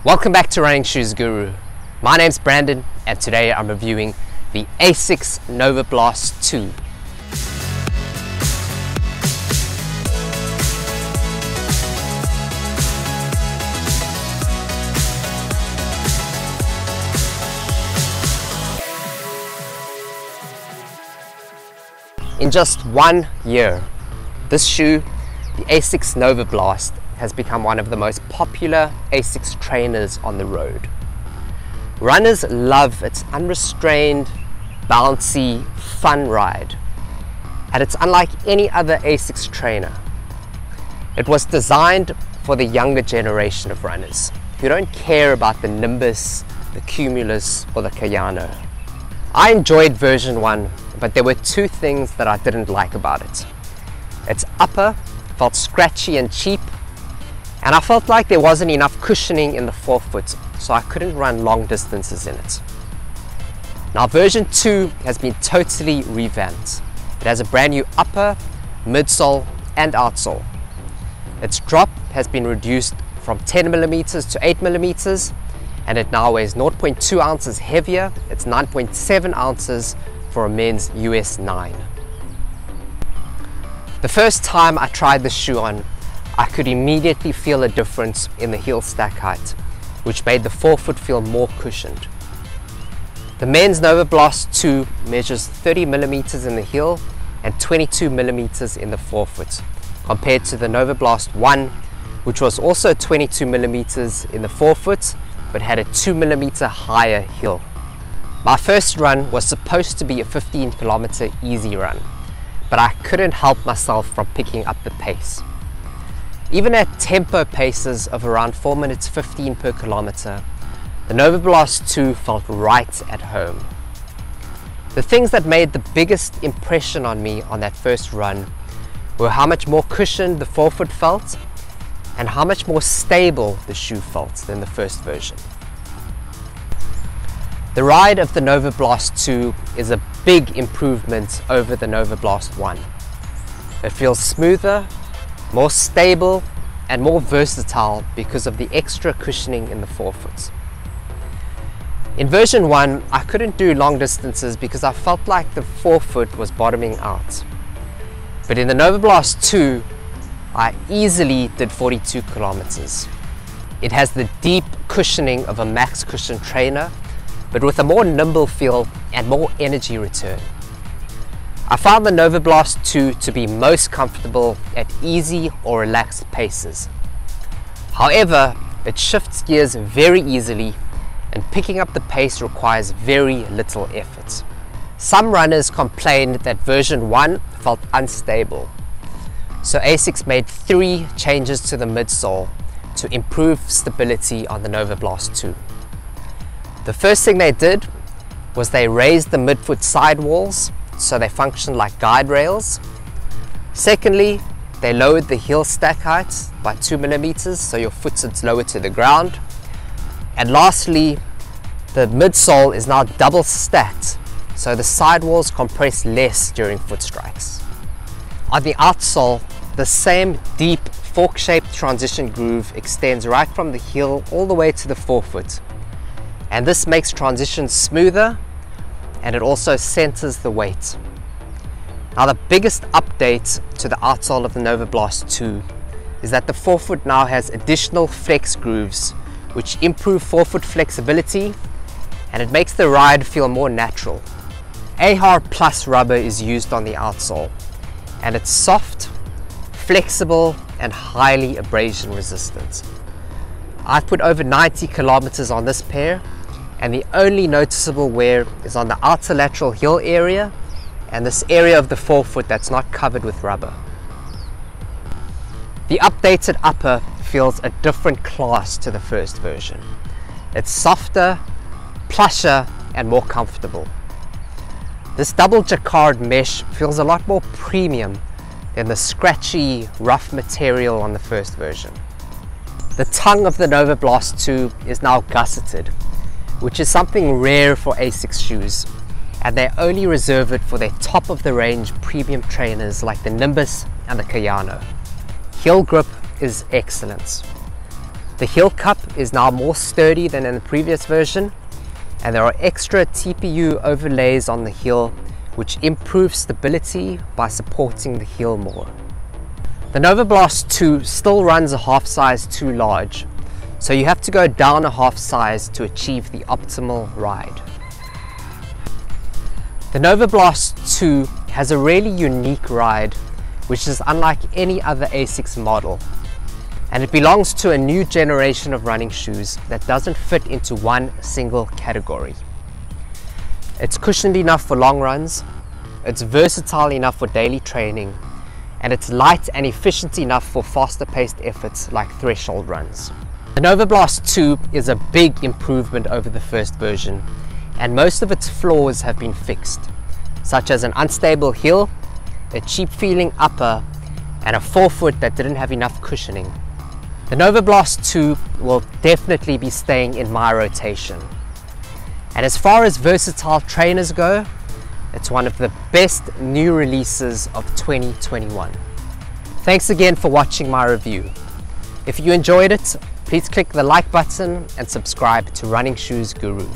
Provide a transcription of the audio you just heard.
Welcome back to Running Shoes Guru. My name's Brandon and today I'm reviewing the Asics NovaBlast 2. In just 1 year, this shoe, the Asics NovaBlast, has become one of the most popular Asics trainers on the road. Runners love its unrestrained, bouncy, fun ride, and it's unlike any other Asics trainer. It was designed for the younger generation of runners who don't care about the Nimbus, the Cumulus, or the Kayano. I enjoyed version 1, but there were two things that I didn't like about it. Its upper felt scratchy and cheap, and I felt like there wasn't enough cushioning in the forefoot, so I couldn't run long distances in it. Now version 2 has been totally revamped. It has a brand new upper, midsole and outsole. Its drop has been reduced from 10mm to 8mm, and it now weighs 0.2 ounces heavier. It's 9.7 ounces for a men's US 9. The first time I tried the shoe on, I could immediately feel a difference in the heel stack height, which made the forefoot feel more cushioned. The men's NovaBlast 2 measures 30mm in the heel and 22mm in the forefoot, compared to the NovaBlast 1, which was also 22mm in the forefoot, but had a 2mm higher heel. My first run was supposed to be a 15km easy run, but I couldn't help myself from picking up the pace. Even at tempo paces of around 4 minutes 15 per kilometer, the NovaBlast 2 felt right at home. The things that made the biggest impression on me on that first run were how much more cushioned the forefoot felt and how much more stable the shoe felt than the first version. The ride of the NovaBlast 2 is a big improvement over the NovaBlast 1. It feels smoother, more stable and more versatile because of the extra cushioning in the forefoot. In version 1, I couldn't do long distances because I felt like the forefoot was bottoming out. But in the NovaBlast 2, I easily did 42 kilometers. It has the deep cushioning of a max cushion trainer, but with a more nimble feel and more energy return. I found the NovaBlast 2 to be most comfortable at easy or relaxed paces. However, it shifts gears very easily and picking up the pace requires very little effort. Some runners complained that version 1 felt unstable, so Asics made 3 changes to the midsole to improve stability on the NovaBlast 2. The first thing they did was they raised the midfoot sidewalls so they function like guide rails. Secondly, they lowered the heel stack height by 2mm so your foot sits lower to the ground. And lastly, the midsole is now double stacked so the sidewalls compress less during foot strikes. On the outsole, the same deep fork-shaped transition groove extends right from the heel all the way to the forefoot, and this makes transitions smoother and it also centers the weight. Now the biggest update to the outsole of the NovaBlast 2 is that the forefoot now has additional flex grooves which improve forefoot flexibility and it makes the ride feel more natural. AHAR Plus rubber is used on the outsole and it's soft, flexible and highly abrasion resistant. I've put over 90 kilometers on this pair, and the only noticeable wear is on the outer lateral heel area and this area of the forefoot that's not covered with rubber. The updated upper feels a different class to the first version. It's softer, plusher and more comfortable. This double jacquard mesh feels a lot more premium than the scratchy, rough material on the first version. The tongue of the NovaBlast 2 is now gusseted, which is something rare for Asics shoes, and they only reserve it for their top of the range premium trainers like the Nimbus and the Kayano. Heel grip is excellent. The heel cup is now more sturdy than in the previous version, and there are extra TPU overlays on the heel which improve stability by supporting the heel more. The NovaBlast 2 still runs a half size too large, so you have to go down a half size to achieve the optimal ride. The NovaBlast 2 has a really unique ride which is unlike any other Asics model, and it belongs to a new generation of running shoes that doesn't fit into one single category. It's cushioned enough for long runs, it's versatile enough for daily training, and it's light and efficient enough for faster paced efforts like threshold runs. The NovaBlast 2 is a big improvement over the first version, and most of its flaws have been fixed, such as an unstable heel, a cheap feeling upper, and a forefoot that didn't have enough cushioning. The NovaBlast 2 will definitely be staying in my rotation. And as far as versatile trainers go, it's one of the best new releases of 2021. Thanks again for watching my review. If you enjoyed it, please click the like button and subscribe to Running Shoes Guru.